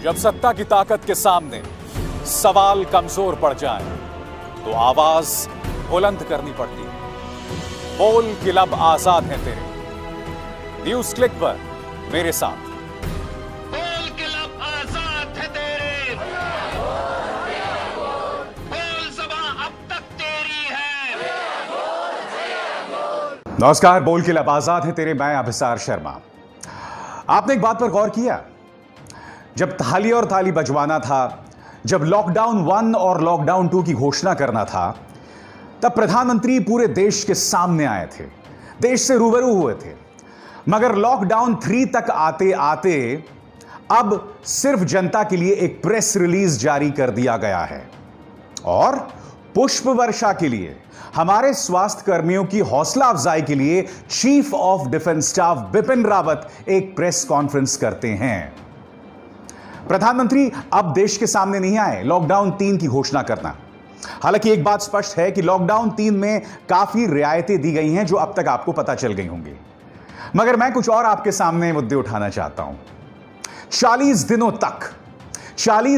जब सत्ता की ताकत के सामने सवाल कमजोर पड़ जाए तो आवाज बुलंद करनी पड़ती है। बोल कि लब आजाद है तेरे। न्यूज क्लिक पर मेरे साथ। बोल के लब आजाद है तेरे, बोल ज़बां अब तक तेरी है। नमस्कार, बोल के लब आजाद है तेरे। मैं अभिसार शर्मा। आपने एक बात पर गौर किया? जब थाली और ताली बजवाना था, जब लॉकडाउन 1 और लॉकडाउन 2 की घोषणा करना था, तब प्रधानमंत्री पूरे देश के सामने आए थे, देश से रूबरू हुए थे। मगर लॉकडाउन 3 तक आते आते अब सिर्फ जनता के लिए एक प्रेस रिलीज जारी कर दिया गया है और पुष्प वर्षा के लिए, हमारे स्वास्थ्य कर्मियों की हौसला अफजाई के लिए chief of defence staff Bipin Rawat एक प्रेस कॉन्फ्रेंस करते हैं। प्रधानमंत्री अब देश के सामने नहीं आए लॉकडाउन 3 की घोषणा करना। हालांकि एक बात स्पष्ट है कि लॉकडाउन 3 में काफी रियायतें दी गई हैं जो अब तक आपको पता चल गई होंगी। मगर मैं कुछ और आपके सामने मुद्दे उठाना चाहता हूं। 40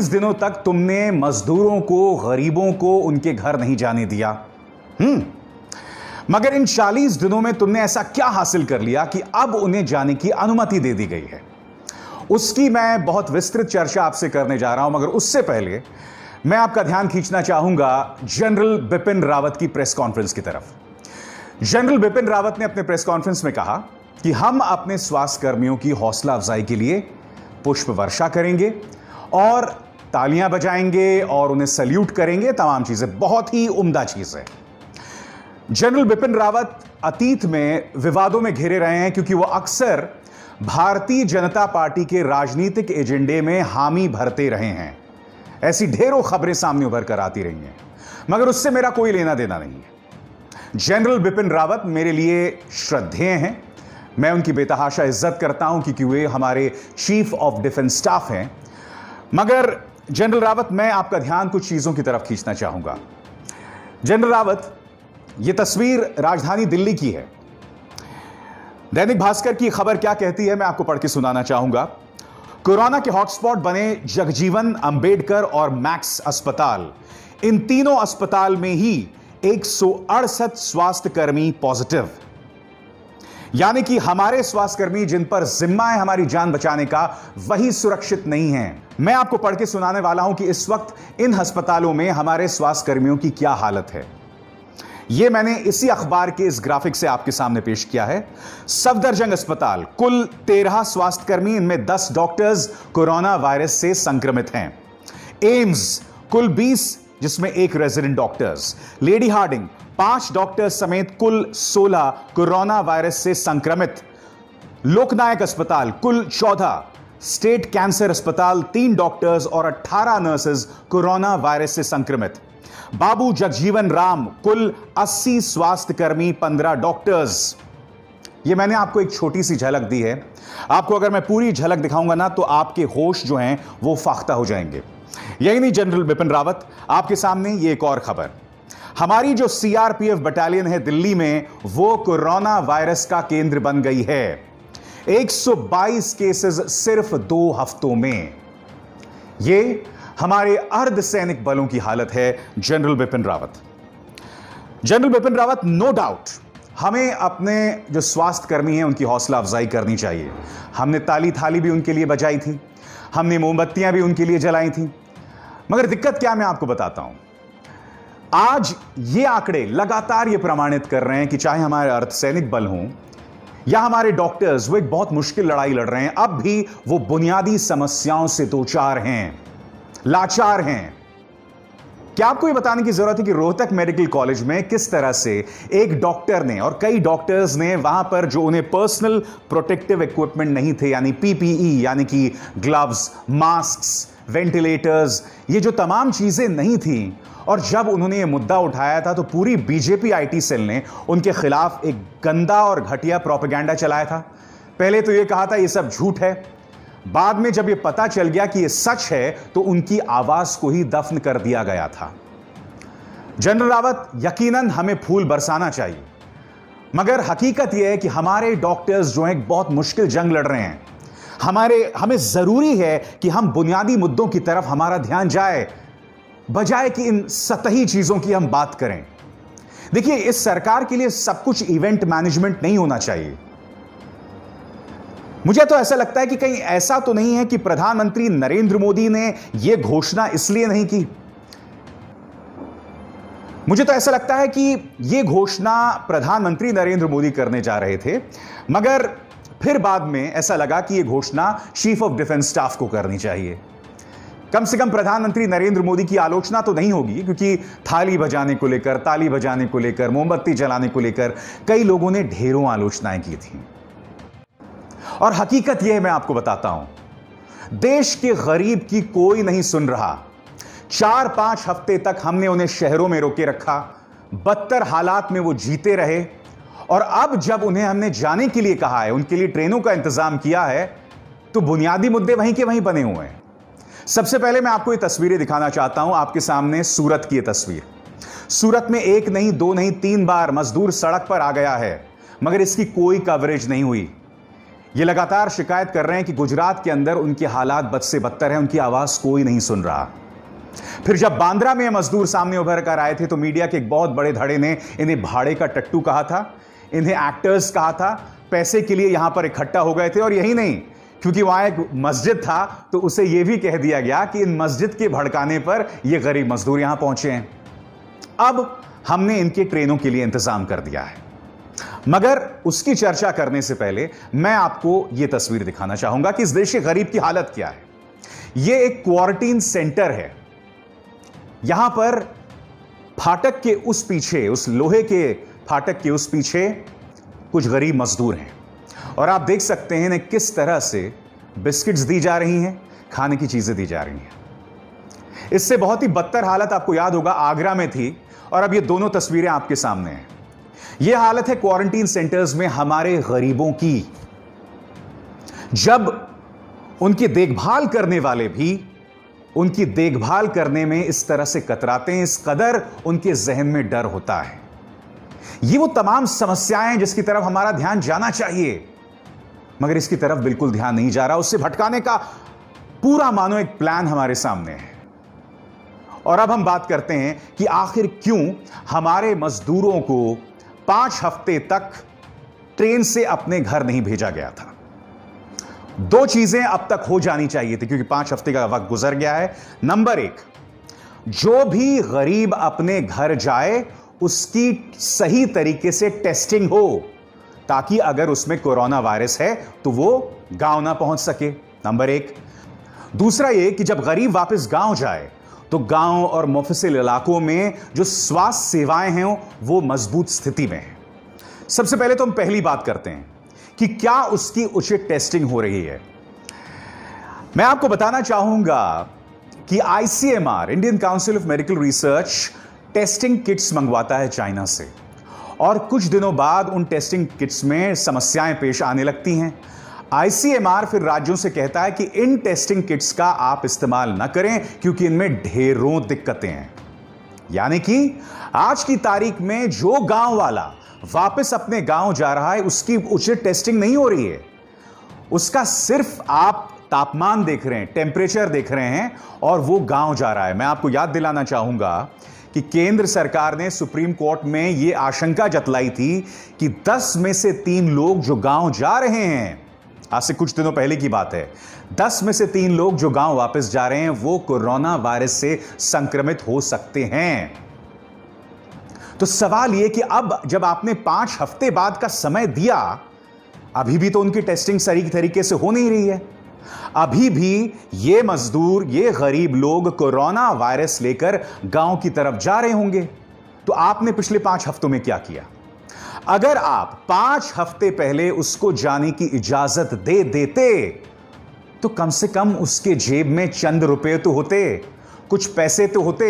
दिनों तक तुमने मजदूरों को, गरीबों को उनके घर नहीं जाने दिया। मगर इन 40 दिनों में तुमने ऐसा क्या हासिल कर लिया कि अब उन्हें जाने की अनुमति दे दी गई है? उसकी मैं बहुत विस्तृत चर्चा आपसे करने जा रहा हूं। मगर उससे पहले मैं आपका ध्यान खींचना चाहूंगा जनरल बिपिन रावत की प्रेस कॉन्फ्रेंस की तरफ। जनरल बिपिन रावत ने अपने प्रेस कॉन्फ्रेंस में कहा कि हम अपने स्वास्थ्य कर्मियों की हौसला अफजाई के लिए पुष्प वर्षा करेंगे और तालियां बजाएंगे और उन्हें सल्यूट करेंगे। तमाम चीजें बहुत ही उम्दा चीज है। जनरल बिपिन रावत अतीत में विवादों में घिरे रहे हैं क्योंकि वो अक्सर भारतीय जनता पार्टी के राजनीतिक एजेंडे में हामी भरते रहे हैं। ऐसी ढेरों खबरें सामने उभर कर आती रही हैं, मगर उससे मेरा कोई लेना देना नहीं है। जनरल बिपिन रावत मेरे लिए श्रद्धेय हैं। मैं उनकी बेतहाशा इज्जत करता हूं क्योंकि वे हमारे चीफ ऑफ डिफेंस स्टाफ हैं। मगर जनरल रावत, मैं आपका ध्यान कुछ चीजों की तरफ खींचना चाहूंगा। जनरल रावत, यह तस्वीर राजधानी दिल्ली की है। दैनिक भास्कर की खबर क्या कहती है, मैं आपको पढ़ के सुनाना चाहूंगा। कोरोना के हॉटस्पॉट बने जगजीवन, अंबेडकर और मैक्स अस्पताल। इन तीनों अस्पताल में ही 168 स्वास्थ्यकर्मी पॉजिटिव। यानी कि हमारे स्वास्थ्यकर्मी जिन पर जिम्मा है हमारी जान बचाने का, वही सुरक्षित नहीं है। मैं आपको पढ़ के सुनाने वाला हूं कि इस वक्त इन अस्पतालों में हमारे स्वास्थ्यकर्मियों की क्या हालत है। यह मैंने इसी अखबार के इस ग्राफिक से आपके सामने पेश किया है। सफदरजंग अस्पताल, कुल 13 स्वास्थ्यकर्मी, इनमें 10 डॉक्टर्स कोरोना वायरस से संक्रमित हैं। एम्स, कुल 20, जिसमें 1 resident doctors. Lady Hardinge, 5 doctors समेत कुल 16 कोरोना वायरस से संक्रमित। लोकनायक अस्पताल, कुल 14। स्टेट कैंसर अस्पताल, 3 डॉक्टर्स और 18 नर्सेज कोरोना वायरस से संक्रमित। बाबू जगजीवन राम, कुल 80 स्वास्थ्यकर्मी, 15 डॉक्टर्स। यह मैंने आपको एक छोटी सी झलक दी है। आपको अगर मैं पूरी झलक दिखाऊंगा ना तो आपके होश जो हैं वो फाख्ता हो जाएंगे। यही नहीं जनरल बिपिन रावत, आपके सामने ये एक और खबर। हमारी जो सीआरपीएफ बटालियन है दिल्ली में, वो कोरोना वायरस का केंद्र बन गई है। 122 केसेस सिर्फ 2 हफ्तों में। यह हमारे अर्धसैनिक बलों की हालत है। General Bipin Rawat, no doubt हमें अपने जो स्वास्थ्य कर्मी हैं उनकी हौसला अफजाई करनी चाहिए। हमने ताली थाली भी उनके लिए बजाई थी, हमने मोमबत्तियां भी उनके लिए जलाई थी। मगर दिक्कत क्या, मैं आपको बताता हूं। आज ये आंकड़े लगातार ये प्रमाणित कर रहे हैं कि चाहे हमारे अर्धसैनिक बल हों या हमारे डॉक्टर्स, वो एक बहुत मुश्किल लड़ाई लड़ रहे हैं। अब भी वो बुनियादी समस्याओं से दो चार हैं, लाचार हैं। क्या आपको यह बताने की जरूरत है कि रोहतक मेडिकल कॉलेज में किस तरह से एक डॉक्टर ने और कई डॉक्टर्स ने वहां पर जो उन्हें पर्सनल प्रोटेक्टिव इक्विपमेंट नहीं थे, यानी पीपीई, यानी कि ग्लव्स, मास्क्स, वेंटिलेटर्स, ये जो तमाम चीजें नहीं थी, और जब उन्होंने ये मुद्दा उठाया था तो पूरी बीजेपी आईटी सेल ने उनके खिलाफ एक गंदा और घटिया प्रोपेगेंडा चलाया था। पहले तो ये कहा था ये सब झूठ है, बाद में जब ये पता चल गया कि ये सच है तो उनकी आवाज को ही दफन कर दिया गया था। जनरल रावत, यकीनन हमें फूल बरसाना चाहिए, मगर हकीकत यह है कि हमारे डॉक्टर्स जो हैं बहुत मुश्किल जंग लड़ रहे हैं। हमें जरूरी है कि हम बुनियादी मुद्दों की तरफ हमारा ध्यान जाए, बजाय कि इन सतही चीजों की हम बात करें। देखिए, इस सरकार के लिए सब कुछ इवेंट मैनेजमेंट नहीं होना चाहिए। मुझे तो ऐसा लगता है कि कहीं ऐसा तो नहीं है कि प्रधानमंत्री नरेंद्र मोदी ने यह घोषणा इसलिए नहीं की। मुझे तो ऐसा लगता है कि यह घोषणा प्रधानमंत्री नरेंद्र मोदी करने जा रहे थे, मगर फिर बाद में ऐसा लगा कि यह घोषणा चीफ ऑफ डिफेंस स्टाफ को करनी चाहिए। कम से कम प्रधानमंत्री नरेंद्र मोदी की आलोचना तो नहीं होगी, क्योंकि थाली बजाने को लेकर, ताली बजाने को लेकर, मोमबत्ती जलाने को लेकर कई लोगों ने ढेरों आलोचनाएं की थी। और हकीकत यह मैं आपको बताता हूं, देश के गरीब की कोई नहीं सुन रहा। 4-5 हफ्ते तक हमने उन्हें शहरों में रोके रखा, बदतर हालात में वो जीते रहे, और अब जब उन्हें हमने जाने के लिए कहा है, उनके लिए ट्रेनों का इंतजाम किया है, तो बुनियादी मुद्दे वहीं के वहीं बने हुए हैं। सबसे पहले मैं आपको ये तस्वीरें दिखाना चाहता हूं, आपके सामने सूरत की ये तस्वीर। सूरत में 1 नहीं 2 नहीं 3 बार मजदूर सड़क पर आ गया है, मगर इसकी कोई कवरेज नहीं हुई। ये लगातार शिकायत कर रहे हैं कि गुजरात के अंदर उनके हालात बद से बदतर हैं, उनकी आवाज कोई नहीं सुन रहा। फिर जब बांद्रा में मजदूर सामने उभर कर आए थे, तो मीडिया के एक बहुत बड़े धड़े ने इन्हें भाड़े का टट्टू कहा था, इन्हें एक्टर्स कहा था, पैसे के लिए यहां पर इकट्ठा हो गए थे। और यही नहीं, क्योंकि वहां एक मस्जिद था, तो उसे यह भी कह दिया गया कि इन मस्जिद के भड़काने पर यह गरीब मजदूर यहां पहुंचे हैं। अब हमने इनके ट्रेनों के लिए इंतजाम कर दिया है, मगर उसकी चर्चा करने से पहले मैं आपको यह तस्वीर दिखाना चाहूंगा कि इस देश के गरीब की हालत क्या है। यह एक क्वारंटीन सेंटर है। यहां पर फाटक के उस पीछे, उस लोहे के फाटक के उस पीछे कुछ गरीब मजदूर हैं, और आप देख सकते हैं इन्हें किस तरह से बिस्किट्स दी जा रही हैं, खाने की चीजें दी जा रही हैं। इससे बहुत ही बदतर हालत आपको याद होगा आगरा में थी, और अब ये दोनों तस्वीरें आपके सामने हैं। यह हालत है क्वारंटीन सेंटर्स में हमारे गरीबों की, जब उनकी देखभाल करने वाले भी उनकी देखभाल करने में इस तरह से कतराते हैं, इस कदर उनके जहन में डर होता है। ये वो तमाम समस्याएं हैं जिसकी तरफ हमारा ध्यान जाना चाहिए, मगर इसकी तरफ बिल्कुल ध्यान नहीं जा रहा। उससे भटकाने का पूरा मानो एक प्लान हमारे सामने है। और अब हम बात करते हैं कि आखिर क्यों हमारे मजदूरों को 5 हफ्ते तक ट्रेन से अपने घर नहीं भेजा गया था। 2 चीजें अब तक हो जानी चाहिए थी, क्योंकि 5 हफ्ते का वक्त गुजर गया है। नंबर 1, जो भी गरीब अपने घर जाए उसकी सही तरीके से टेस्टिंग हो, ताकि अगर उसमें कोरोना वायरस है तो वो गांव ना पहुंच सके। नंबर 1। दूसरा ये कि जब गरीब वापस गांव जाए तो गांव और मुफस्सिल इलाकों में जो स्वास्थ्य सेवाएं हैं वो मजबूत स्थिति में है। सबसे पहले तो हम पहली बात करते हैं कि क्या उसकी उचित टेस्टिंग हो रही है। मैं आपको बताना चाहूंगा कि ICMR, Indian council of medical research, testing kits मंगवाता है चाइना से, और कुछ दिनों बाद उन टेस्टिंग किट्स में समस्याएं पेश आने लगती हैं। ICMR फिर राज्यों से कहता है कि इन टेस्टिंग किट्स का आप इस्तेमाल न करें, क्योंकि इनमें ढेरों दिक्कतें हैं। यानी कि आज की तारीख में जो गांव वाला वापस अपने गांव जा रहा है उसकी उचित टेस्टिंग नहीं हो रही है। उसका सिर्फ आप तापमान देख रहे हैं, टेम्परेचर देख रहे हैं, और वो गांव जा रहा है। मैं आपको याद दिलाना चाहूंगा कि केंद्र सरकार ने सुप्रीम कोर्ट में यह आशंका जतलाई थी कि 10 में से 3 लोग जो गांव जा रहे हैं, आज से कुछ दिनों पहले की बात है, 10 में से 3 लोग जो गांव वापस जा रहे हैं वो कोरोना वायरस से संक्रमित हो सकते हैं। तो सवाल यह कि अब जब आपने 5 हफ्ते बाद का समय दिया, अभी भी तो उनकी टेस्टिंग सही तरीके से हो नहीं रही है। अभी भी ये मजदूर, ये गरीब लोग कोरोना वायरस लेकर गांव की तरफ जा रहे होंगे। तो आपने पिछले 5 हफ्तों में क्या किया? अगर आप 5 हफ्ते पहले उसको जाने की इजाजत दे देते तो कम से कम उसके जेब में चंद रुपए तो होते, कुछ पैसे तो होते।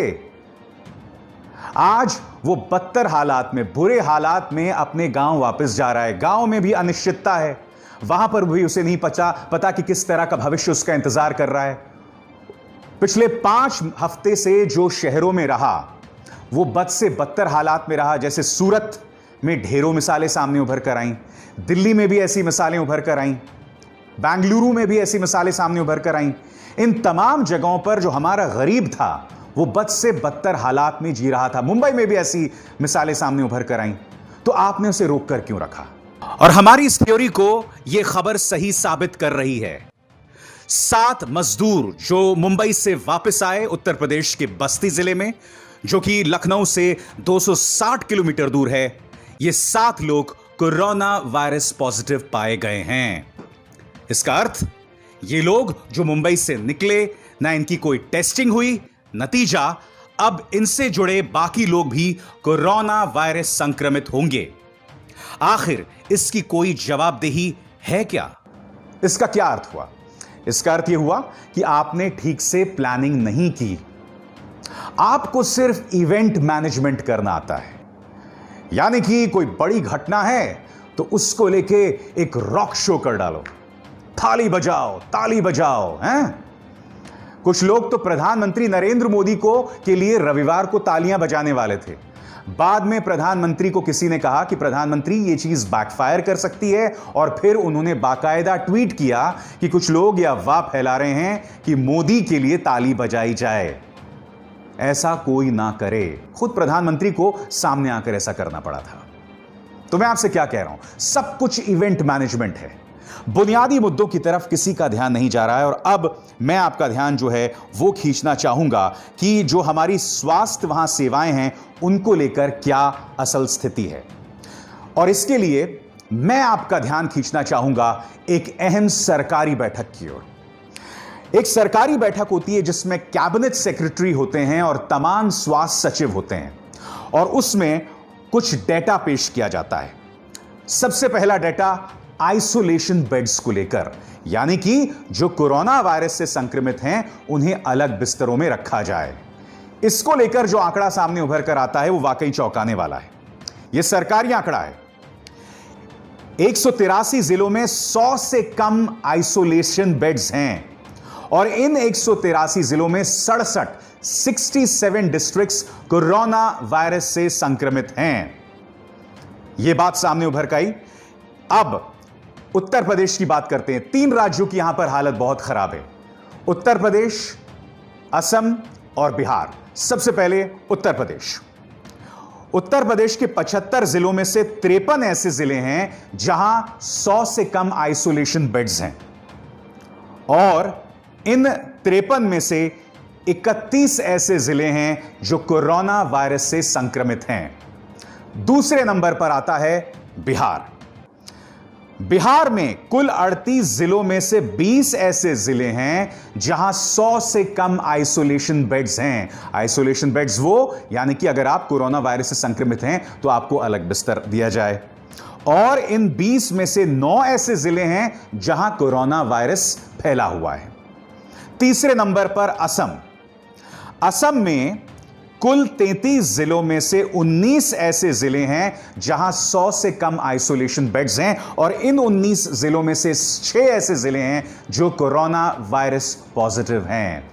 आज वो बदतर हालात में, बुरे हालात में अपने गांव वापस जा रहा है। गांव में भी अनिश्चितता है, वहां पर भी उसे नहीं पता कि किस तरह का भविष्य उसका इंतजार कर रहा है। पिछले 5 हफ्ते से जो शहरों में रहा वो बद से बदतर हालात में रहा। जैसे सूरत में ढेरों मिसालें सामने उभर कर आईं, दिल्ली में भी ऐसी मिसालें उभर कर आईं। बेंगलुरु में भी ऐसी मिसालें सामने उभर कर आईं। इन तमाम जगहों पर जो हमारा गरीब था वो बद से बदतर हालात में जी रहा था। मुंबई में भी ऐसी मिसालें सामने उभर कर आईं। तो आपने उसे रोक कर क्यों रखा? और हमारी इस थ्योरी को यह खबर सही साबित कर रही है। 7 मजदूर जो मुंबई से वापस आए उत्तर प्रदेश के बस्ती जिले में, जो कि लखनऊ से 260 किलोमीटर दूर है, ये 7 लोग कोरोना वायरस पॉजिटिव पाए गए हैं। इसका अर्थ ये लोग जो मुंबई से निकले, ना इनकी कोई टेस्टिंग हुई, नतीजा अब इनसे जुड़े बाकी लोग भी कोरोना वायरस संक्रमित होंगे। आखिर इसकी कोई जवाबदेही है क्या? इसका क्या अर्थ हुआ? इसका अर्थ यह हुआ कि आपने ठीक से प्लानिंग नहीं की। आपको सिर्फ इवेंट मैनेजमेंट करना आता है। यानी कि कोई बड़ी घटना है तो उसको लेके एक रॉक शो कर डालो, ताली बजाओ हैं? कुछ लोग तो प्रधानमंत्री नरेंद्र मोदी के लिए रविवार को तालियां बजाने वाले थे। बाद में प्रधानमंत्री को किसी ने कहा कि प्रधानमंत्री ये चीज बैकफायर कर सकती है, और फिर उन्होंने बाकायदा ट्वीट किया कि कुछ लोग यह अफवाह फैला रहे हैं कि मोदी के लिए ताली बजाई जाए। ऐसा कोई ना करे। खुद प्रधानमंत्री को सामने आकर ऐसा करना पड़ा था। तो मैं आपसे क्या कह रहा हूं, सब कुछ इवेंट मैनेजमेंट है। बुनियादी मुद्दों की तरफ किसी का ध्यान नहीं जा रहा है। और अब मैं आपका ध्यान जो है वो खींचना चाहूंगा कि जो हमारी स्वास्थ्य वहां सेवाएं हैं उनको लेकर क्या असल स्थिति है। और इसके लिए मैं आपका ध्यान खींचना चाहूंगा एक अहम सरकारी बैठक की ओर। एक सरकारी बैठक होती है जिसमें कैबिनेट सेक्रेटरी होते हैं और तमाम स्वास्थ्य सचिव होते हैं, और उसमें कुछ डेटा पेश किया जाता है। सबसे पहला डेटा आइसोलेशन बेड्स को लेकर, यानी कि जो कोरोना वायरस से संक्रमित हैं उन्हें अलग बिस्तरों में रखा जाए। इसको लेकर जो आंकड़ा सामने उभर कर आता है वो वाकई चौंकाने वाला है। यह सरकारी आंकड़ा है। 183 जिलों में 100 से कम आइसोलेशन बेड्स हैं, और इन 183 जिलों में 67 डिस्ट्रिक्ट्स कोरोना वायरस से संक्रमित हैं। यह बात सामने उभर कर आई। अब उत्तर प्रदेश की बात करते हैं। 3 राज्यों की यहां पर हालत बहुत खराब है, उत्तर प्रदेश, असम और बिहार। सबसे पहले उत्तर प्रदेश। उत्तर प्रदेश के 75 जिलों में से 53 ऐसे जिले हैं जहां 100 से कम आइसोलेशन बेड्स हैं, और इन 53 में से 31 ऐसे जिले हैं जो कोरोना वायरस से संक्रमित हैं। दूसरे नंबर पर आता है बिहार। बिहार में कुल 38 जिलों में से 20 ऐसे जिले हैं जहां 100 से कम आइसोलेशन बेड्स हैं। आइसोलेशन बेड्स वो, यानी कि अगर आप कोरोना वायरस से संक्रमित हैं तो आपको अलग बिस्तर दिया जाए। और इन 20 में से 9 ऐसे जिले हैं जहां कोरोना वायरस फैला हुआ है। तीसरे नंबर पर असम। असम में कुल 33 जिलों में से 19 ऐसे जिले हैं जहां 100 से कम आइसोलेशन बेड्स हैं, और इन 19 जिलों में से 6 ऐसे जिले हैं जो कोरोना वायरस पॉजिटिव हैं।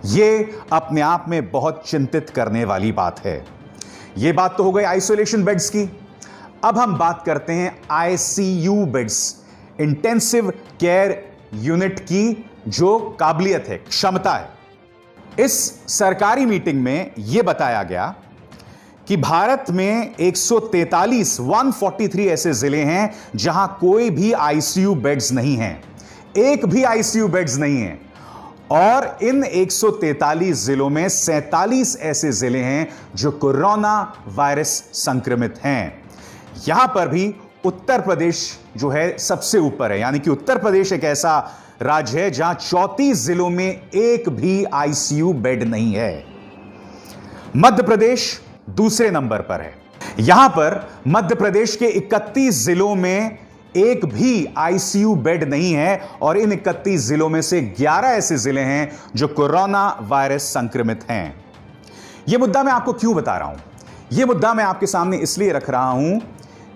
यह अपने आप में बहुत चिंतित करने वाली बात है। यह बात तो हो गई आइसोलेशन बेड्स की। अब हम बात करते हैं ICU beds, intensive care unit की जो काबिलियत है, क्षमता है। इस सरकारी मीटिंग में यह बताया गया कि भारत में 143 ऐसे जिले हैं जहां कोई भी आईसीयू बेड्स नहीं हैं, एक भी आईसीयू बेड्स नहीं है। और इन 143 जिलों में 47 ऐसे जिले हैं जो कोरोना वायरस संक्रमित हैं। यहां पर भी उत्तर प्रदेश जो है सबसे ऊपर है, यानी कि उत्तर प्रदेश एक ऐसा राज्य है जहां 34 जिलों में एक भी आईसीयू बेड नहीं है। मध्य प्रदेश दूसरे नंबर पर है। यहां पर मध्य प्रदेश के 31 जिलों में एक भी आईसीयू बेड नहीं है, और इन 31 जिलों में से 11 ऐसे जिले हैं जो कोरोना वायरस संक्रमित हैं। यह मुद्दा मैं आपको क्यों बता रहा हूं? यह मुद्दा मैं आपके सामने इसलिए रख रहा हूं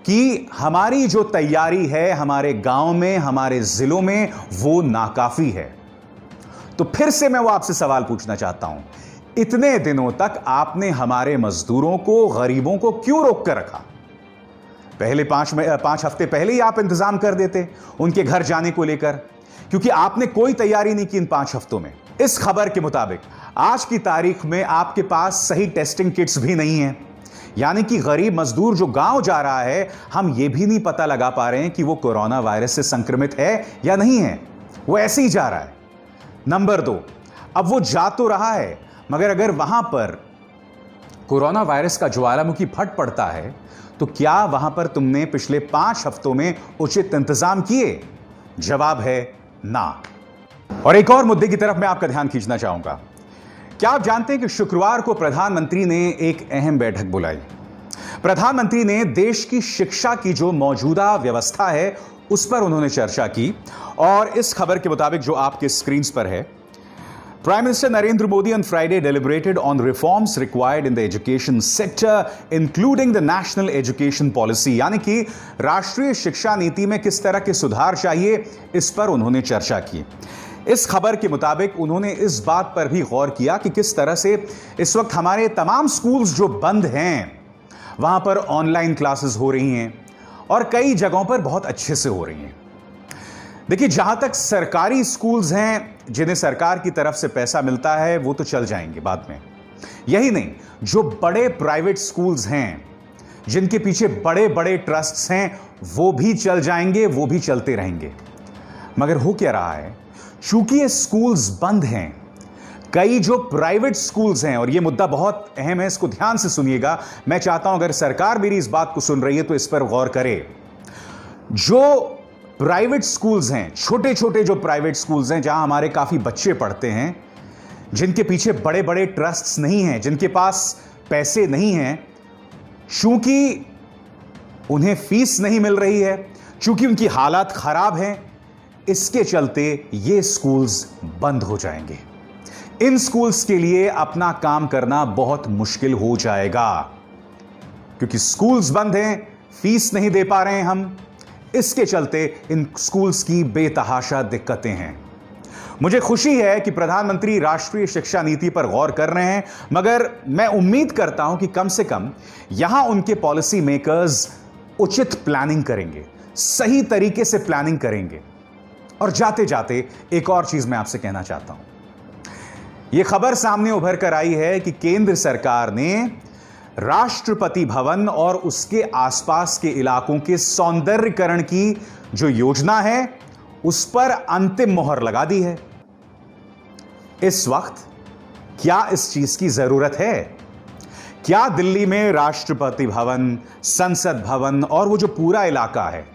कि हमारी जो तैयारी है हमारे गांव में, हमारे जिलों में, वो नाकाफी है। तो फिर से मैं वो आपसे सवाल पूछना चाहता हूं, इतने दिनों तक आपने हमारे मजदूरों को, गरीबों को क्यों रोक कर रखा? पहले 5 हफ्ते पहले ही आप इंतजाम कर देते उनके घर जाने को लेकर, क्योंकि आपने कोई तैयारी नहीं की इन 5 हफ्तों में। इस खबर के मुताबिक आज की तारीख में आपके पास सही टेस्टिंग किट्स भी नहीं है, यानी कि गरीब मजदूर जो गांव जा रहा है, हम यह भी नहीं पता लगा पा रहे हैं कि वो कोरोना वायरस से संक्रमित है या नहीं है, वो ऐसे ही जा रहा है। नंबर 2, अब वो जा तो रहा है, मगर अगर वहां पर कोरोना वायरस का ज्वालामुखी फट पड़ता है तो क्या वहां पर तुमने पिछले 5 हफ्तों में उचित इंतजाम किए? जवाब है ना। और एक और मुद्दे की तरफ मैं आपका ध्यान खींचना चाहूंगा। क्या आप जानते हैं कि शुक्रवार को प्रधानमंत्री ने एक अहम बैठक बुलाई। प्रधानमंत्री ने देश की शिक्षा की जो मौजूदा व्यवस्था है उस पर उन्होंने चर्चा की, और इस खबर के मुताबिक जो आपके स्क्रीन पर है, Prime Minister Narendra Modi on Friday deliberated on reforms required in the education sector, including the National Education Policy, यानी कि राष्ट्रीय शिक्षा नीति में किस तरह के सुधार चाहिए, इस पर उन्होंने चर्चा की। इस खबर के मुताबिक उन्होंने इस बात पर भी गौर किया कि किस तरह से इस वक्त हमारे तमाम स्कूल्स जो बंद हैं वहां पर ऑनलाइन क्लासेस हो रही हैं और कई जगहों पर बहुत अच्छे से हो रही हैं। देखिए, जहां तक सरकारी स्कूल्स हैं जिन्हें सरकार की तरफ से पैसा मिलता है वो तो चल जाएंगे बाद में। यही नहीं, जो बड़े प्राइवेट स्कूल्स हैं जिनके पीछे बड़े बड़े ट्रस्ट्स हैं वो भी चल जाएंगे, वो भी चलते रहेंगे। मगर हो क्या रहा है, चूंकि ये स्कूल्स बंद हैं, कई जो प्राइवेट स्कूल्स हैं, और ये मुद्दा बहुत अहम है, इसको ध्यान से सुनिएगा। मैं चाहता हूं अगर सरकार मेरी इस बात को सुन रही है तो इस पर गौर करे। जो प्राइवेट स्कूल्स हैं, छोटे छोटे जो प्राइवेट स्कूल्स हैं जहां हमारे काफी बच्चे पढ़ते हैं, जिनके पीछे बड़े बड़े ट्रस्ट्स नहीं हैं, जिनके पास पैसे नहीं हैं, चूंकि उन्हें फीस नहीं मिल रही है, चूंकि उनकी हालात खराब हैं, इसके चलते ये स्कूल्स बंद हो जाएंगे। इन स्कूल्स के लिए अपना काम करना बहुत मुश्किल हो जाएगा, क्योंकि स्कूल्स बंद हैं, फीस नहीं दे पा रहे हैं हम, इसके चलते इन स्कूल्स की बेतहाशा दिक्कतें हैं। मुझे खुशी है कि प्रधानमंत्री राष्ट्रीय शिक्षा नीति पर गौर कर रहे हैं, मगर मैं उम्मीद करता हूं कि कम से कम यहां उनके पॉलिसी मेकर्स उचित प्लानिंग करेंगे, सही तरीके से प्लानिंग करेंगे। और जाते जाते एक और चीज मैं आपसे कहना चाहता हूं। यह खबर सामने उभर कर आई है कि केंद्र सरकार ने राष्ट्रपति भवन और उसके आसपास के इलाकों के सौंदर्यीकरण की जो योजना है उस पर अंतिम मोहर लगा दी है। इस वक्त क्या इस चीज की जरूरत है? क्या दिल्ली में राष्ट्रपति भवन, संसद भवन और वो जो पूरा इलाका है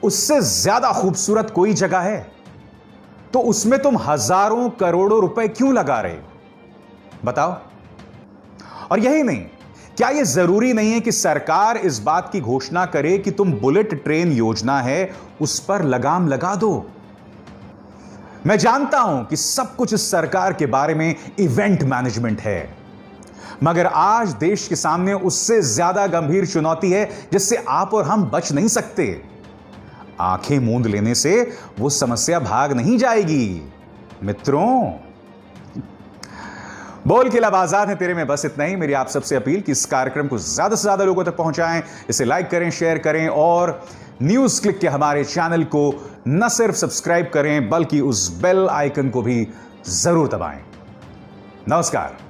उससे ज्यादा खूबसूरत कोई जगह है? तो उसमें तुम हजारों करोड़ों रुपए क्यों लगा रहे? बताओ। और यही नहीं, क्या यह जरूरी नहीं है कि सरकार इस बात की घोषणा करे कि तुम बुलेट ट्रेन योजना है उस पर लगाम लगा दो? मैं जानता हूं कि सब कुछ इस सरकार के बारे में इवेंट मैनेजमेंट है, मगर आज देश के सामने उससे ज्यादा गंभीर चुनौती है जिससे आप और हम बच नहीं सकते। आंखें मूंद लेने से वो समस्या भाग नहीं जाएगी मित्रों। बोल के लब आजाद है तेरे में, बस इतना ही। मेरी आप सबसे अपील कि इस कार्यक्रम को ज्यादा से ज्यादा लोगों तक पहुंचाएं, इसे लाइक करें, शेयर करें और न्यूज क्लिक के हमारे चैनल को न सिर्फ सब्सक्राइब करें बल्कि उस बेल आइकन को भी जरूर दबाएं। नमस्कार।